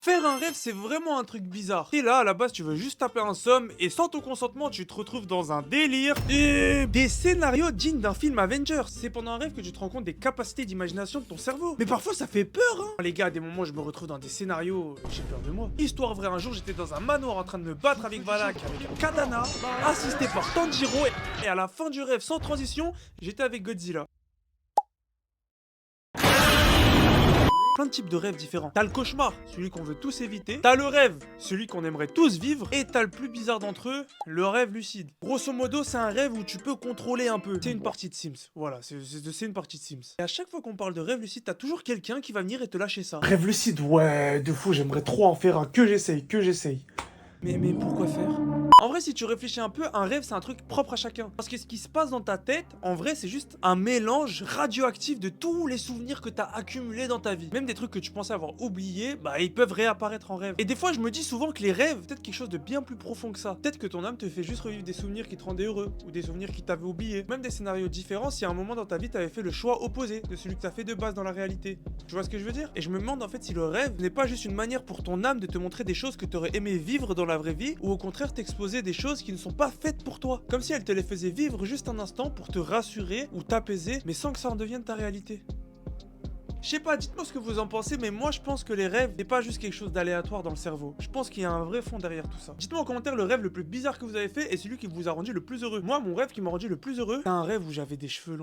Faire un rêve, c'est vraiment un truc bizarre. Et là, à la base, tu veux juste taper un somme et sans ton consentement, tu te retrouves dans un délire et des scénarios dignes d'un film Avengers. C'est pendant un rêve que tu te rends compte des capacités d'imagination de ton cerveau. Mais parfois, ça fait peur, hein. Les gars, à des moments, je me retrouve dans des scénarios, j'ai peur de moi. Histoire vraie, un jour, j'étais dans un manoir en train de me battre avec Valak, avec un katana, assisté par Tanjiro, et à la fin du rêve, sans transition, j'étais avec Godzilla. Plein de types de rêves différents. T'as le cauchemar, celui qu'on veut tous éviter. T'as le rêve, celui qu'on aimerait tous vivre. Et t'as le plus bizarre d'entre eux, le rêve lucide. Grosso modo, c'est un rêve où tu peux contrôler un peu. C'est une partie de Sims. Voilà, c'est une partie de Sims. Et à chaque fois qu'on parle de rêve lucide, t'as toujours quelqu'un qui va venir et te lâcher ça. Rêve lucide, ouais, de fou, j'aimerais trop en faire un, que j'essaye. Mais pourquoi faire? En vrai, si tu réfléchis un peu, un rêve, c'est un truc propre à chacun. Parce que ce qui se passe dans ta tête, en vrai, c'est juste un mélange radioactif de tous les souvenirs que t'as accumulés dans ta vie. Même des trucs que tu pensais avoir oubliés, bah ils peuvent réapparaître en rêve. Et des fois, je me dis souvent que les rêves, peut-être quelque chose de bien plus profond que ça. Peut-être que ton âme te fait juste revivre des souvenirs qui te rendaient heureux, ou des souvenirs qui t'avaient oublié. Même des scénarios différents si à un moment dans ta vie, t'avais fait le choix opposé de celui que t'as fait de base dans la réalité. Tu vois ce que je veux dire? Et je me demande en fait si le rêve n'est pas juste une manière pour ton âme de te montrer des choses que t'aurais aimé vivre dans la vraie vie, ou au contraire t'exposer des choses qui ne sont pas faites pour toi. Comme si elle te les faisait vivre juste un instant pour te rassurer ou t'apaiser, mais sans que ça en devienne ta réalité. Je sais pas, dites-moi ce que vous en pensez, mais moi je pense que les rêves n'est pas juste quelque chose d'aléatoire dans le cerveau. Je pense qu'il y a un vrai fond derrière tout ça. Dites-moi en commentaire le rêve le plus bizarre que vous avez fait et celui qui vous a rendu le plus heureux. Moi, mon rêve qui m'a rendu le plus heureux, c'est un rêve où j'avais des cheveux longs.